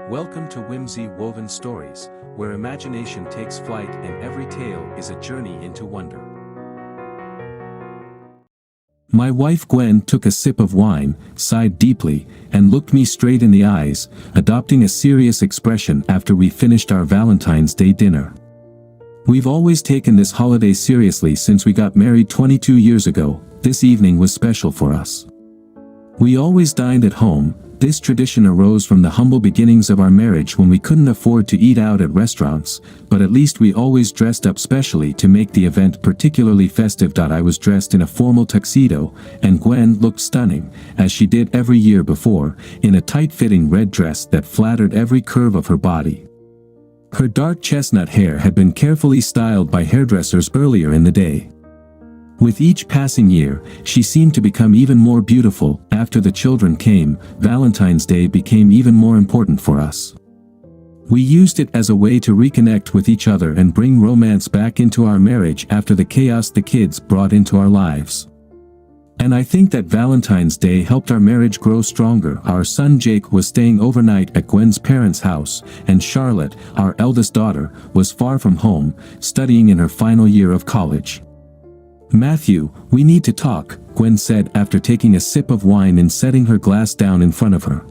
Welcome to Whimsy Woven Stories, where imagination takes flight and every tale is a journey into wonder. My wife Gwen took a sip of wine, sighed deeply, and looked me straight in the eyes, adopting a serious expression after we finished our Valentine's Day dinner. We've always taken this holiday seriously since we got married 22 years ago. This evening was special for us. We always dined at home. This tradition arose from the humble beginnings of our marriage when we couldn't afford to eat out at restaurants, but at least we always dressed up specially to make the event particularly festive. I was dressed in a formal tuxedo, and Gwen looked stunning, as she did every year before, in a tight-fitting red dress that flattered every curve of her body. Her dark chestnut hair had been carefully styled by hairdressers earlier in the day. With each passing year, she seemed to become even more beautiful. After the children came, Valentine's Day became even more important for us. We used it as a way to reconnect with each other and bring romance back into our marriage after the chaos the kids brought into our lives. And I think that Valentine's Day helped our marriage grow stronger. Our son Jake was staying overnight at Gwen's parents' house, and Charlotte, our eldest daughter, was far from home, studying in her final year of college. "Matthew, we need to talk," Gwen said after taking a sip of wine and setting her glass down in front of her.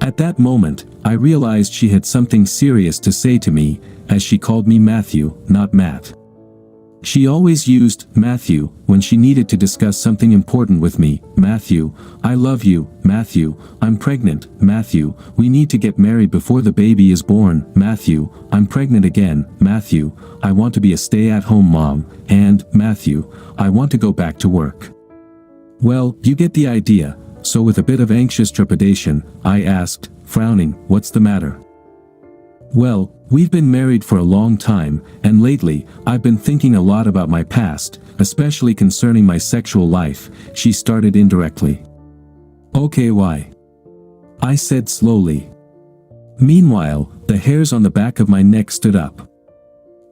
At that moment, I realized she had something serious to say to me, as she called me Matthew, not Matt. She always used Matthew when she needed to discuss something important with me. "Matthew, I love you. Matthew, I'm pregnant. Matthew, we need to get married before the baby is born. Matthew, I'm pregnant again. Matthew, I want to be a stay-at-home mom. And, Matthew, I want to go back to work." Well, you get the idea. So with a bit of anxious trepidation, I asked, frowning, "What's the matter?" "Well, we've been married for a long time, and lately, I've been thinking a lot about my past, especially concerning my sexual life," she started indirectly. "Okay, why?" I said slowly. Meanwhile, the hairs on the back of my neck stood up.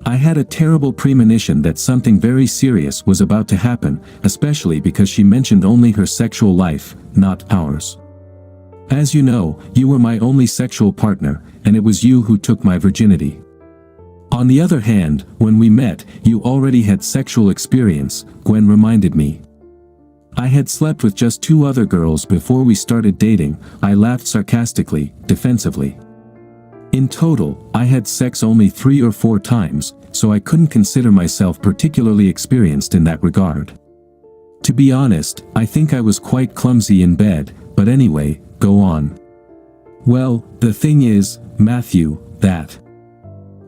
I had a terrible premonition that something very serious was about to happen, especially because she mentioned only her sexual life, not ours. "As you know, you were my only sexual partner, and it was you who took my virginity. On the other hand, when we met, you already had sexual experience," Gwen reminded me. "I had slept with just 2 other girls before we started dating," I laughed sarcastically, defensively. "In total, I had sex only 3 or 4 times, so I couldn't consider myself particularly experienced in that regard. To be honest, I think I was quite clumsy in bed, but anyway, go on." "Well, the thing is, Matthew, that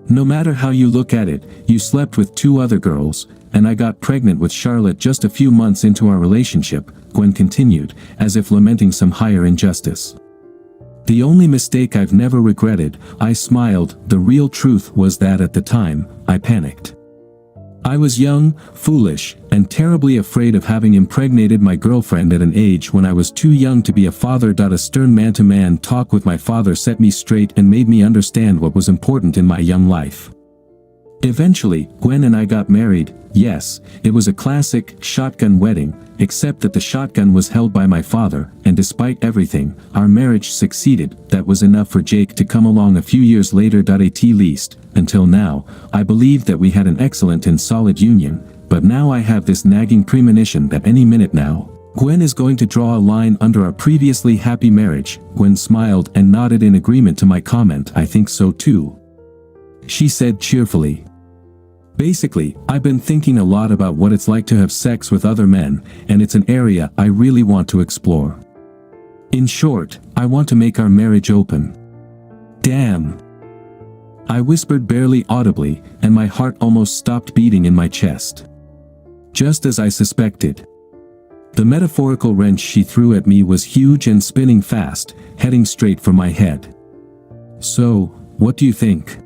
no matter how you look at it, you slept with 2 other girls, and I got pregnant with Charlotte just a few months into our relationship," Gwen continued, as if lamenting some higher injustice. "The only mistake I've never regretted," I smiled. "The real truth was that at the time, I panicked. I was young, foolish, and terribly afraid of having impregnated my girlfriend at an age when I was too young to be a father. A stern man-to-man talk with my father set me straight and made me understand what was important in my young life. Eventually, Gwen and I got married. Yes, it was a classic shotgun wedding, except that the shotgun was held by my father, and despite everything, our marriage succeeded. That was enough for Jake to come along a few years later. At least, until now, I believed that we had an excellent and solid union, but now I have this nagging premonition that any minute now, Gwen is going to draw a line under our previously happy marriage." Gwen smiled and nodded in agreement to my comment. "I think so too," she said cheerfully. "Basically, I've been thinking a lot about what it's like to have sex with other men, and it's an area I really want to explore. In short, I want to make our marriage open." "Damn," I whispered barely audibly, and my heart almost stopped beating in my chest. Just as I suspected. The metaphorical wrench she threw at me was huge and spinning fast, heading straight for my head. "So, what do you think?"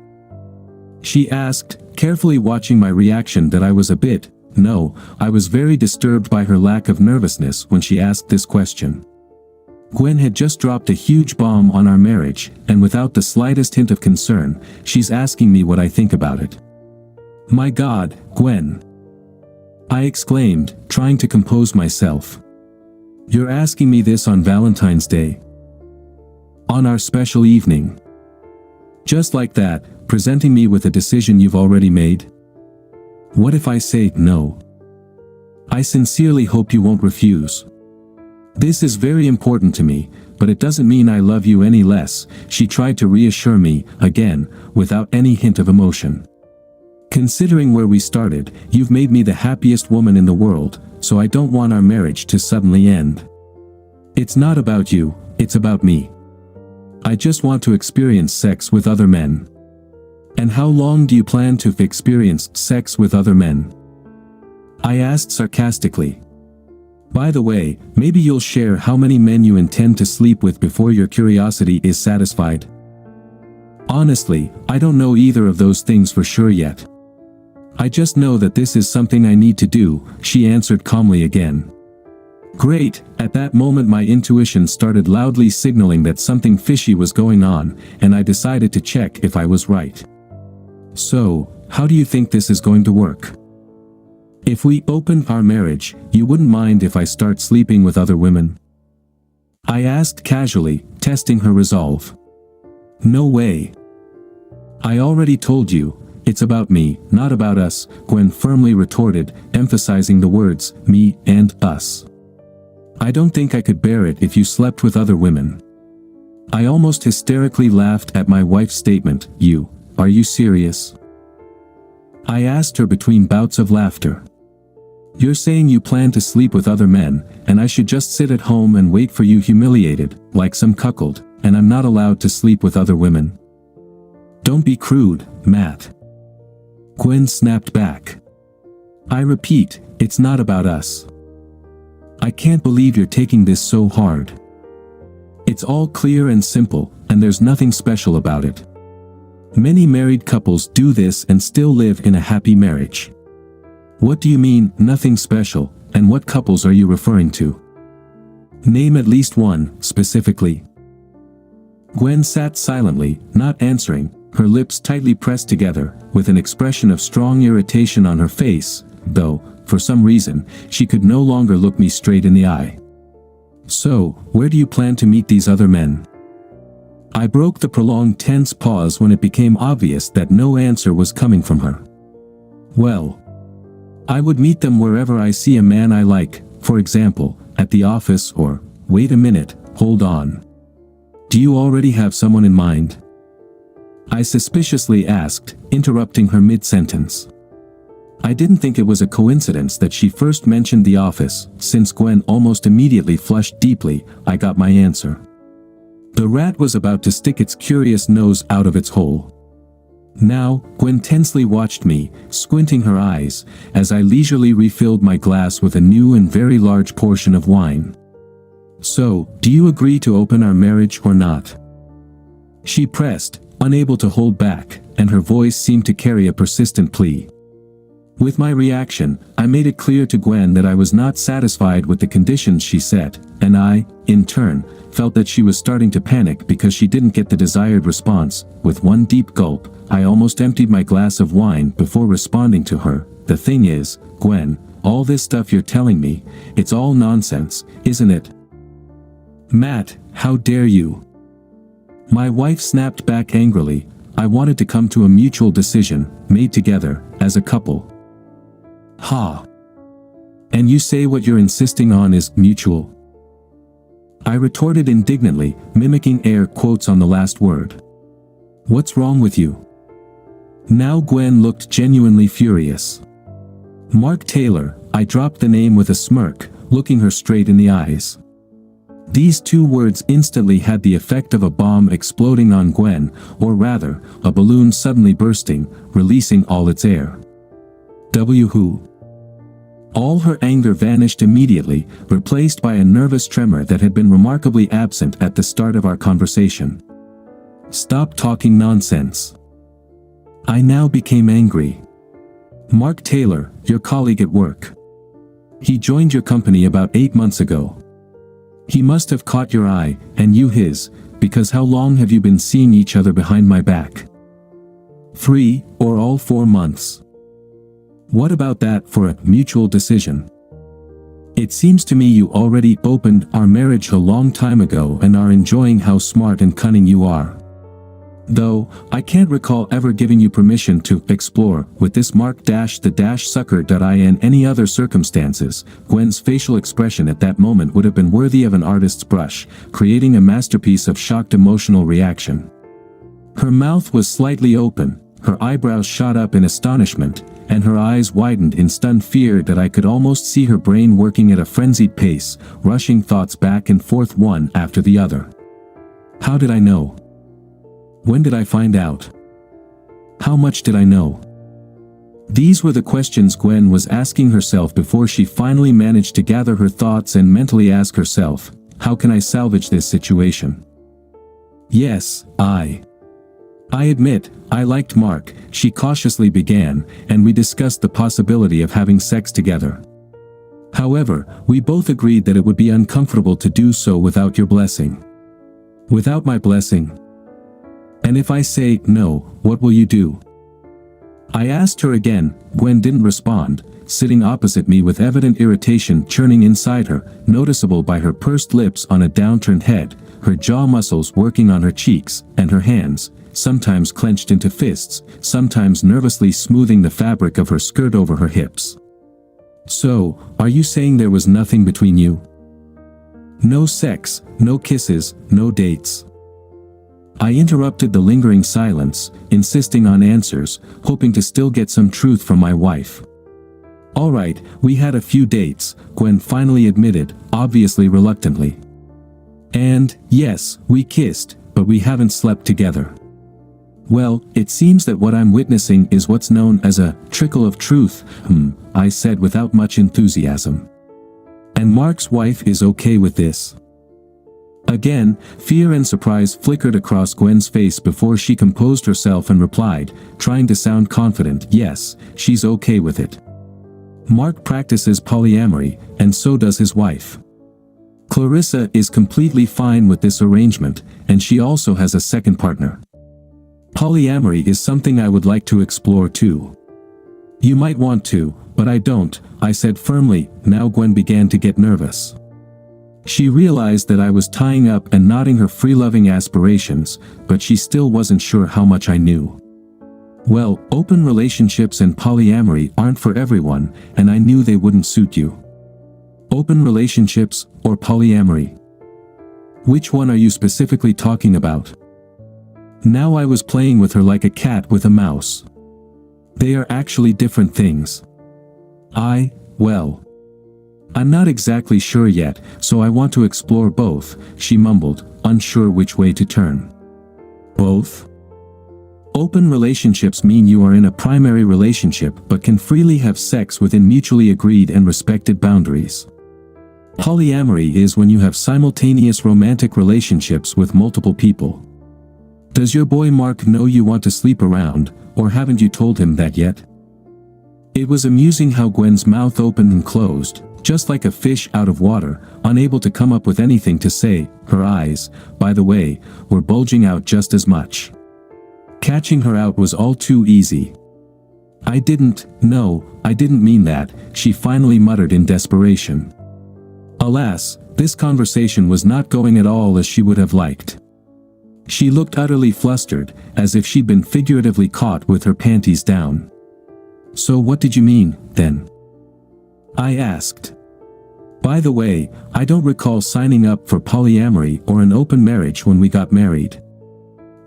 she asked, carefully watching my reaction. That I was a bit, no, I was very disturbed by her lack of nervousness when she asked this question. Gwen had just dropped a huge bomb on our marriage, and without the slightest hint of concern, she's asking me what I think about it. "My God, Gwen!" I exclaimed, trying to compose myself. "You're asking me this on Valentine's Day? On our special evening?" Just like that, presenting me with a decision you've already made? What if I say no? I sincerely hope you won't refuse. This is very important to me, but it doesn't mean I love you any less, she tried to reassure me, again, without any hint of emotion. Considering where we started, you've made me the happiest woman in the world, so I don't want our marriage to suddenly end. It's not about you, it's about me. I just want to experience sex with other men. And how long do you plan to experience sex with other men? I asked sarcastically. By the way, maybe you'll share how many men you intend to sleep with before your curiosity is satisfied. Honestly, I don't know either of those things for sure yet. I just know that this is something I need to do, she answered calmly again. Great, at that moment my intuition started loudly signaling that something fishy was going on, and I decided to check if I was right. So, how do you think this is going to work? If we open our marriage, you wouldn't mind if I start sleeping with other women? I asked casually, testing her resolve. No way. I already told you, it's about me, not about us, Gwen firmly retorted, emphasizing the words, me and us. I don't think I could bear it if you slept with other women. I almost hysterically laughed at my wife's statement, are you serious? I asked her between bouts of laughter. You're saying you plan to sleep with other men, and I should just sit at home and wait for you humiliated, like some cuckold, and I'm not allowed to sleep with other women? Don't be crude, Matt. Gwen snapped back. I repeat, it's not about us. I can't believe you're taking this so hard. It's all clear and simple, and there's nothing special about it. Many married couples do this and still live in a happy marriage. What do you mean, nothing special, and what couples are you referring to? Name at least one, specifically. Gwen sat silently, not answering, her lips tightly pressed together, with an expression of strong irritation on her face, though, for some reason, she could no longer look me straight in the eye. So, where do you plan to meet these other men? I broke the prolonged tense pause when it became obvious that no answer was coming from her. Well, I would meet them wherever I see a man I like, for example, at the office or, wait a minute, hold on. Do you already have someone in mind? I suspiciously asked, interrupting her mid-sentence. I didn't think it was a coincidence that she first mentioned the office, since Gwen almost immediately flushed deeply, I got my answer. The rat was about to stick its curious nose out of its hole. Now, Gwen tensely watched me, squinting her eyes, as I leisurely refilled my glass with a new and very large portion of wine. So, do you agree to open our marriage or not? She pressed, unable to hold back, and her voice seemed to carry a persistent plea. With my reaction, I made it clear to Gwen that I was not satisfied with the conditions she set, and I, in turn, felt that she was starting to panic because she didn't get the desired response. With one deep gulp, I almost emptied my glass of wine before responding to her. The thing is, Gwen, all this stuff you're telling me, it's all nonsense, isn't it? Matt, how dare you? My wife snapped back angrily. I wanted to come to a mutual decision, made together, as a couple. Ha! And you say what you're insisting on is mutual? I retorted indignantly, mimicking air quotes on the last word. What's wrong with you? Now Gwen looked genuinely furious. Mark Taylor, I dropped the name with a smirk, looking her straight in the eyes. These two words instantly had the effect of a bomb exploding on Gwen, or rather, a balloon suddenly bursting, releasing all its air. Who? All her anger vanished immediately, replaced by a nervous tremor that had been remarkably absent at the start of our conversation. Stop talking nonsense. I now became angry. Mark Taylor, your colleague at work. He joined your company about 8 months ago. He must have caught your eye, and you his, because how long have you been seeing each other behind my back? 3, or all 4 months? What about that for a mutual decision? It seems to me you already opened our marriage a long time ago and are enjoying how smart and cunning you are. Though, I can't recall ever giving you permission to explore with this mark-the-sucker. In any other circumstances, Gwen's facial expression at that moment would have been worthy of an artist's brush, creating a masterpiece of shocked emotional reaction. Her mouth was slightly open, her eyebrows shot up in astonishment, and her eyes widened in stunned fear that I could almost see her brain working at a frenzied pace, rushing thoughts back and forth one after the other. How did I know? When did I find out? How much did I know? These were the questions Gwen was asking herself before she finally managed to gather her thoughts and mentally ask herself, how can I salvage this situation? Yes, I admit, I liked Mark, she cautiously began, and we discussed the possibility of having sex together. However, we both agreed that it would be uncomfortable to do so without your blessing. Without my blessing? And if I say no, what will you do? I asked her again. Gwen didn't respond, sitting opposite me with evident irritation churning inside her, noticeable by her pursed lips on a downturned head, her jaw muscles working on her cheeks, and her hands, sometimes clenched into fists, sometimes nervously smoothing the fabric of her skirt over her hips. So, are you saying there was nothing between you? No sex, no kisses, no dates. I interrupted the lingering silence, insisting on answers, hoping to still get some truth from my wife. All right, we had a few dates, Gwen finally admitted, obviously reluctantly. And, yes, we kissed, but we haven't slept together. Well, it seems that what I'm witnessing is what's known as a trickle of truth, I said without much enthusiasm. And Mark's wife is okay with this? Again, fear and surprise flickered across Gwen's face before she composed herself and replied, trying to sound confident, yes, she's okay with it. Mark practices polyamory, and so does his wife. Clarissa is completely fine with this arrangement, and she also has a second partner. Polyamory is something I would like to explore too. You might want to, but I don't, I said firmly. Now Gwen began to get nervous. She realized that I was tying up and nodding her free-loving aspirations, but she still wasn't sure how much I knew. Well, open relationships and polyamory aren't for everyone, and I knew they wouldn't suit you. Open relationships, or polyamory? Which one are you specifically talking about? Now I was playing with her like a cat with a mouse. They are actually different things. Well, I'm not exactly sure yet, so I want to explore both, she mumbled, unsure which way to turn. Both? Open relationships mean you are in a primary relationship but can freely have sex within mutually agreed and respected boundaries. Polyamory is when you have simultaneous romantic relationships with multiple people. Does your boy Mark know you want to sleep around, or haven't you told him that yet? It was amusing how Gwen's mouth opened and closed, just like a fish out of water, unable to come up with anything to say. Her eyes, by the way, were bulging out just as much. Catching her out was all too easy. I didn't mean that, she finally muttered in desperation. Alas, this conversation was not going at all as she would have liked. She looked utterly flustered, as if she'd been figuratively caught with her panties down. So what did you mean, then? I asked. By the way, I don't recall signing up for polyamory or an open marriage when we got married.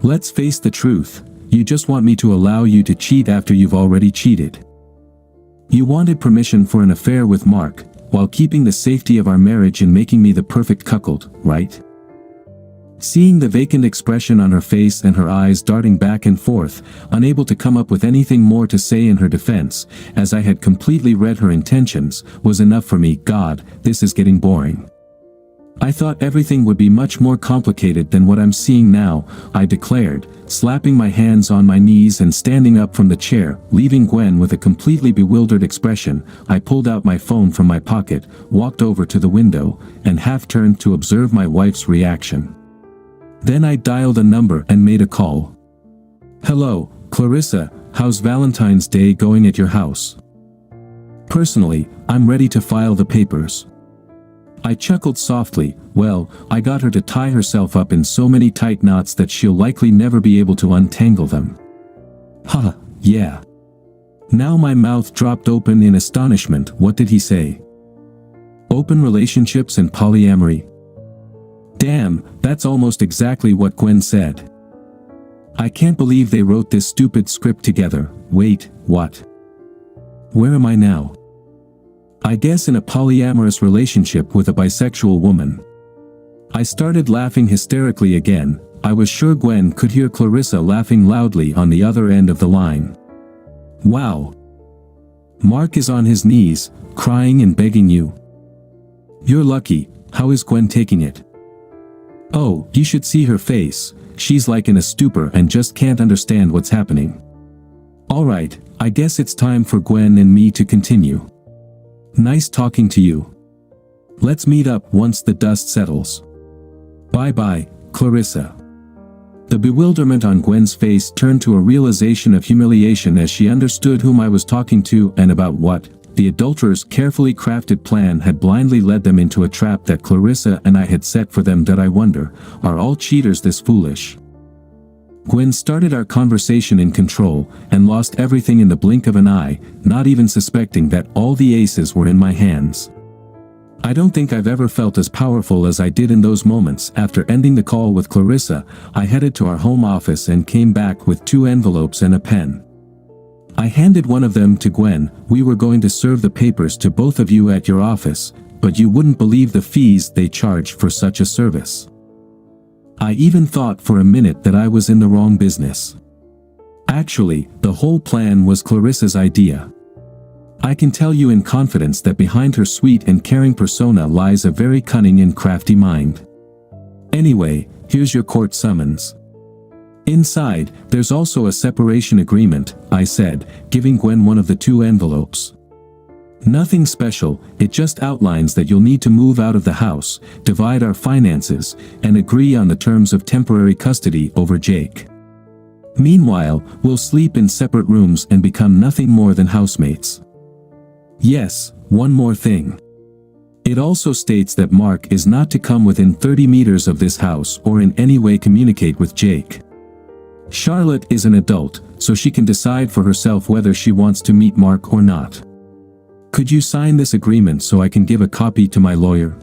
Let's face the truth, you just want me to allow you to cheat after you've already cheated. You wanted permission for an affair with Mark, while keeping the safety of our marriage and making me the perfect cuckold, right? Seeing the vacant expression on her face and her eyes darting back and forth, unable to come up with anything more to say in her defense, as I had completely read her intentions, was enough for me. God, this is getting boring. I thought everything would be much more complicated than what I'm seeing now, I declared, slapping my hands on my knees and standing up from the chair, leaving Gwen with a completely bewildered expression. I pulled out my phone from my pocket, walked over to the window, and half-turned to observe my wife's reaction. Then I dialed a number and made a call. Hello, Clarissa, how's Valentine's Day going at your house? Personally, I'm ready to file the papers. I chuckled softly. Well, I got her to tie herself up in so many tight knots that she'll likely never be able to untangle them. Haha, yeah. Now my mouth dropped open in astonishment. What did he say? Open relationships and polyamory. Damn, that's almost exactly what Gwen said. I can't believe they wrote this stupid script together. Wait, what? Where am I now? I guess in a polyamorous relationship with a bisexual woman. I started laughing hysterically again. I was sure Gwen could hear Clarissa laughing loudly on the other end of the line. Wow. Mark is on his knees, crying and begging you. You're lucky. How is Gwen taking it? Oh, you should see her face. She's like in a stupor and just can't understand what's happening. Alright, I guess it's time for Gwen and me to continue. Nice talking to you. Let's meet up once the dust settles. Bye-bye, Clarissa. The bewilderment on Gwen's face turned to a realization of humiliation as she understood whom I was talking to and about what. The adulterer's carefully crafted plan had blindly led them into a trap that Clarissa and I had set for them. Did I wonder, are all cheaters this foolish? Gwen started our conversation in control, and lost everything in the blink of an eye, not even suspecting that all the aces were in my hands. I don't think I've ever felt as powerful as I did in those moments. After ending the call with Clarissa, I headed to our home office and came back with 2 envelopes and a pen. I handed one of them to Gwen. We were going to serve the papers to both of you at your office, but you wouldn't believe the fees they charge for such a service. I even thought for a minute that I was in the wrong business. Actually, the whole plan was Clarissa's idea. I can tell you in confidence that behind her sweet and caring persona lies a very cunning and crafty mind. Anyway, here's your court summons. Inside, there's also a separation agreement, I said, giving Gwen one of the 2 envelopes. Nothing special, it just outlines that you'll need to move out of the house, divide our finances, and agree on the terms of temporary custody over Jake. Meanwhile, we'll sleep in separate rooms and become nothing more than housemates. Yes, one more thing. It also states that Mark is not to come within 30 meters of this house or in any way communicate with Jake. Charlotte is an adult, so she can decide for herself whether she wants to meet Mark or not. Could you sign this agreement so I can give a copy to my lawyer?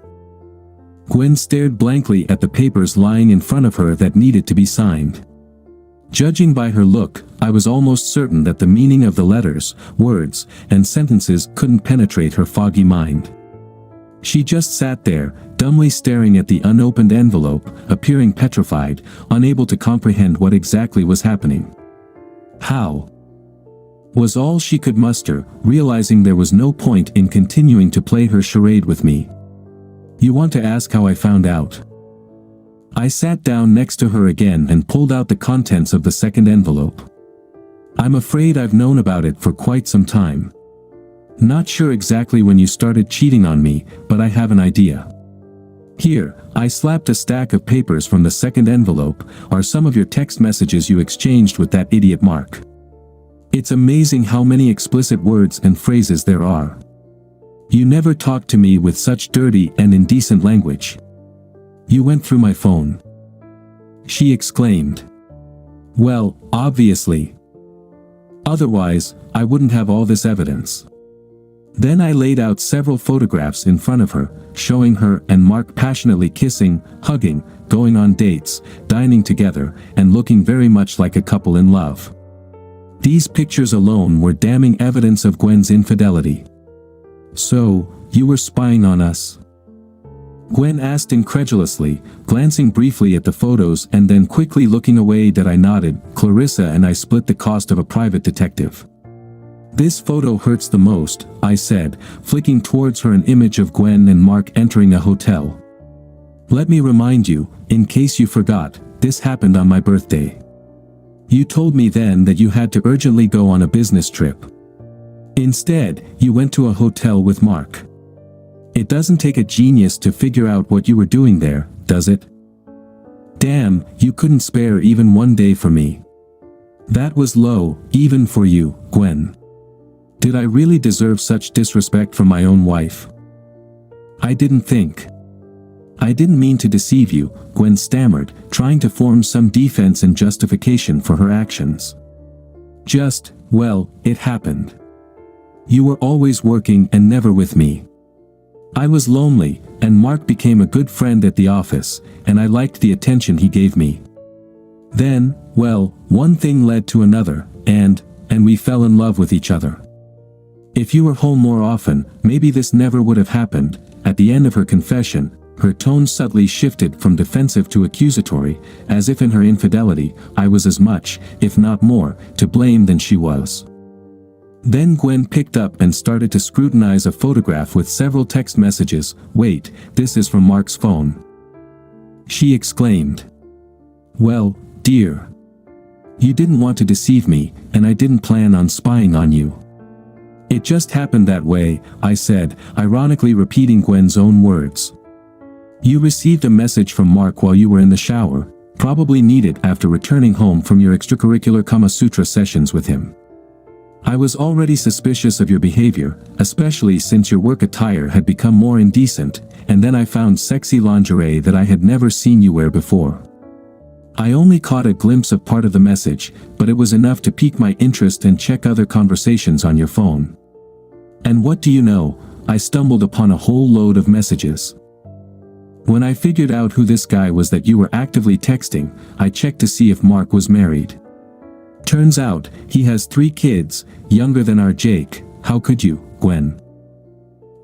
Gwen stared blankly at the papers lying in front of her that needed to be signed. Judging by her look, I was almost certain that the meaning of the letters, words, and sentences couldn't penetrate her foggy mind. She just sat there, dumbly staring at the unopened envelope, appearing petrified, unable to comprehend what exactly was happening. How? Was all she could muster, realizing there was no point in continuing to play her charade with me. You want to ask how I found out? I sat down next to her again and pulled out the contents of the second envelope. I'm afraid I've known about it for quite some time. Not sure exactly when you started cheating on me, but I have an idea. Here, I slapped a stack of papers from the second envelope, are some of your text messages you exchanged with that idiot Mark. It's amazing how many explicit words and phrases there are. You never talked to me with such dirty and indecent language. You went through my phone. She exclaimed. Well, obviously. Otherwise, I wouldn't have all this evidence. Then I laid out several photographs in front of her, showing her and Mark passionately kissing, hugging, going on dates, dining together, and looking very much like a couple in love. These pictures alone were damning evidence of Gwen's infidelity. So, you were spying on us? Gwen asked incredulously, glancing briefly at the photos and then quickly looking away. That I nodded. Clarissa and I split the cost of a private detective. This photo hurts the most, I said, flicking towards her an image of Gwen and Mark entering a hotel. Let me remind you, in case you forgot, this happened on my birthday. You told me then that you had to urgently go on a business trip. Instead, you went to a hotel with Mark. It doesn't take a genius to figure out what you were doing there, does it? Damn, you couldn't spare even one day for me. That was low, even for you, Gwen. Did I really deserve such disrespect from my own wife? I didn't think. "I didn't mean to deceive you," Gwen stammered, trying to form some defense and justification for her actions. Well, it happened. You were always working and never with me. I was lonely, and Mark became a good friend at the office, and I liked the attention he gave me. Then, well, one thing led to another, and we fell in love with each other. If you were home more often, maybe this never would have happened." At the end of her confession, her tone subtly shifted from defensive to accusatory, as if in her infidelity, I was as much, if not more, to blame than she was. Then Gwen picked up and started to scrutinize a photograph with several text messages. "Wait, this is from Mark's phone," she exclaimed. "Well, dear. You didn't want to deceive me, and I didn't plan on spying on you." "It just happened that way," I said, ironically repeating Gwen's own words. "You received a message from Mark while you were in the shower, probably needed after returning home from your extracurricular Kama Sutra sessions with him. I was already suspicious of your behavior, especially since your work attire had become more indecent, and then I found sexy lingerie that I had never seen you wear before. I only caught a glimpse of part of the message, but it was enough to pique my interest and check other conversations on your phone. And what do you know, I stumbled upon a whole load of messages. When I figured out who this guy was that you were actively texting, I checked to see if Mark was married. Turns out, he has 3 kids, younger than our Jake. How could you, Gwen?"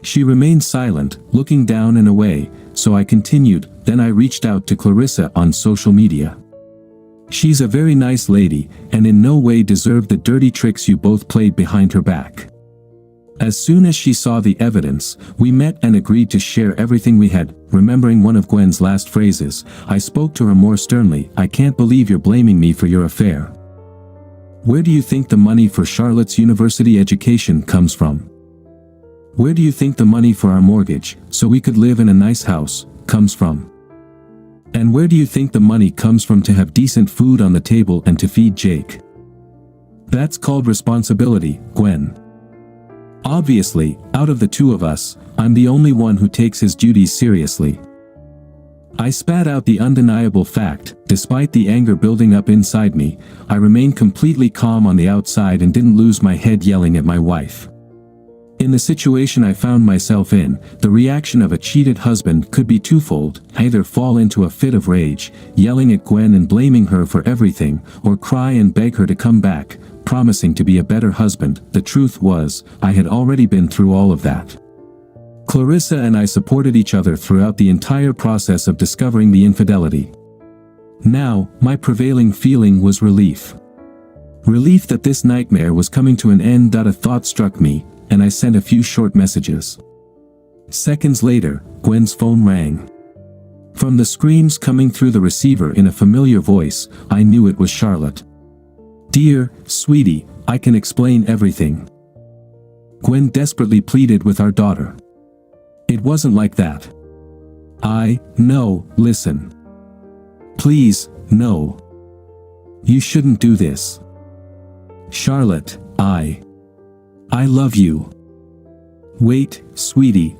She remained silent, looking down and away, so I continued. "Then I reached out to Clarissa on social media. She's a very nice lady, and in no way deserved the dirty tricks you both played behind her back. As soon as she saw the evidence, we met and agreed to share everything we had." Remembering one of Gwen's last phrases, I spoke to her more sternly. "I can't believe you're blaming me for your affair. Where do you think the money for Charlotte's university education comes from? Where do you think the money for our mortgage, so we could live in a nice house, comes from? And where do you think the money comes from to have decent food on the table and to feed Jake? That's called responsibility, Gwen. Obviously, out of the 2 of us, I'm the only one who takes his duties seriously." I spat out the undeniable fact. Despite the anger building up inside me, I remained completely calm on the outside and didn't lose my head yelling at my wife. In the situation I found myself in, the reaction of a cheated husband could be twofold: either fall into a fit of rage, yelling at Gwen and blaming her for everything, or cry and beg her to come back, promising to be a better husband. The truth was, I had already been through all of that. Clarissa and I supported each other throughout the entire process of discovering the infidelity. Now, my prevailing feeling was relief. Relief that this nightmare was coming to an end. A thought struck me, and I sent a few short messages. Seconds later, Gwen's phone rang. From the screams coming through the receiver in a familiar voice, I knew it was Charlotte. "Dear, sweetie, I can explain everything," Gwen desperately pleaded with our daughter. "It wasn't like that. No, listen. Please, no. You shouldn't do this. Charlotte, I love you. Wait, sweetie,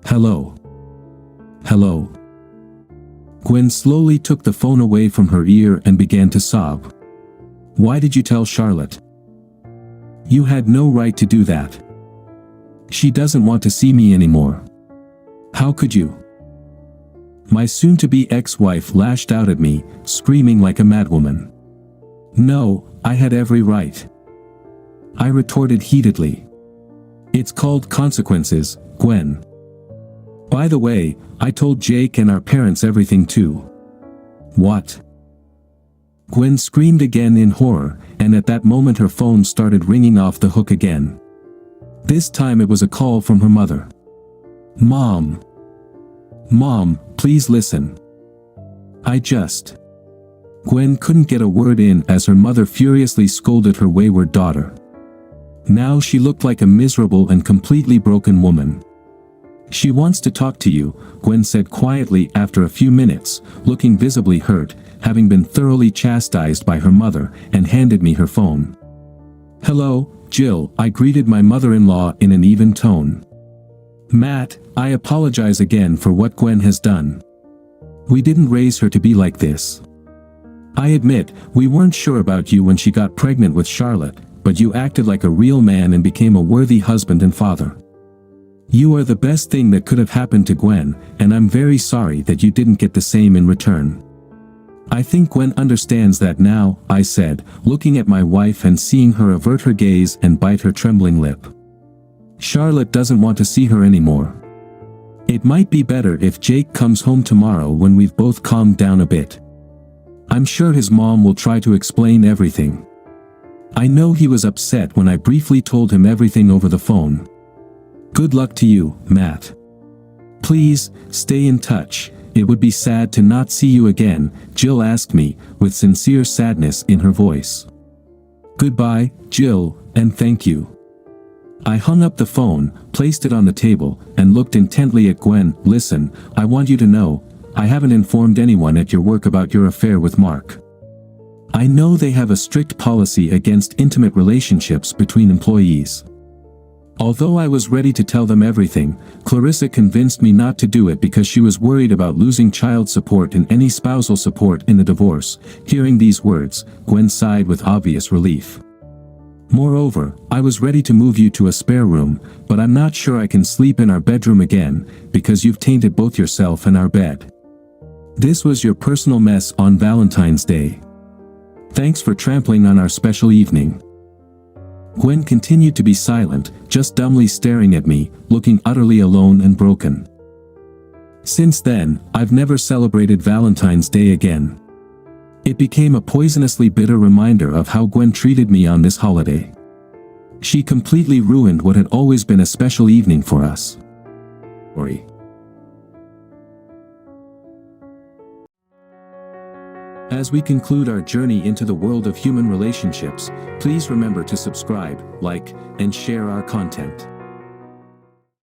Hello. Gwen slowly took the phone away from her ear and began to sob. "Why did you tell Charlotte? You had no right to do that. She doesn't want to see me anymore. How could you?" My soon-to-be ex-wife lashed out at me, screaming like a madwoman. "No, I had every right," I retorted heatedly. "It's called consequences, Gwen. By the way, I told Jake and our parents everything too." "What?" Gwen screamed again in horror, and at that moment her phone started ringing off the hook again. This time it was a call from her mother. Mom, please listen. Gwen couldn't get a word in as her mother furiously scolded her wayward daughter. Now she looked like a miserable and completely broken woman. "She wants to talk to you," Gwen said quietly after a few minutes, looking visibly hurt, having been thoroughly chastised by her mother, and handed me her phone. "Hello, Jill," I greeted my mother-in-law in an even tone. Matt, I apologize again for what Gwen has done. We didn't raise her to be like this. I admit, we weren't sure about you when she got pregnant with Charlotte, but you acted like a real man and became a worthy husband and father. You are the best thing that could have happened to Gwen, and I'm very sorry that you didn't get the same in return. I think Gwen understands that now, I said, looking at my wife and seeing her avert her gaze and bite her trembling lip. Charlotte doesn't want to see her anymore. It might be better if Jake comes home tomorrow when we've both calmed down a bit. I'm sure his mom will try to explain everything. I know he was upset when I briefly told him everything over the phone. Good luck to you, Matt. Please, stay in touch. It would be sad to not see you again, Jill asked me, with sincere sadness in her voice. Goodbye, Jill, and thank you. I hung up the phone, placed it on the table, and looked intently at Gwen. Listen, I want you to know, I haven't informed anyone at your work about your affair with Mark. I know they have a strict policy against intimate relationships between employees. Although I was ready to tell them everything, Clarissa convinced me not to do it because she was worried about losing child support and any spousal support in the divorce. Hearing these words, Gwen sighed with obvious relief. Moreover, I was ready to move you to a spare room, but I'm not sure I can sleep in our bedroom again, because you've tainted both yourself and our bed. This was your personal mess on Valentine's Day. Thanks for trampling on our special evening. Gwen continued to be silent, just dumbly staring at me, looking utterly alone and broken. Since then, I've never celebrated Valentine's Day again. It became a poisonously bitter reminder of how Gwen treated me on this holiday. She completely ruined what had always been a special evening for us. As we conclude our journey into the world of human relationships, please remember to subscribe, like, and share our content.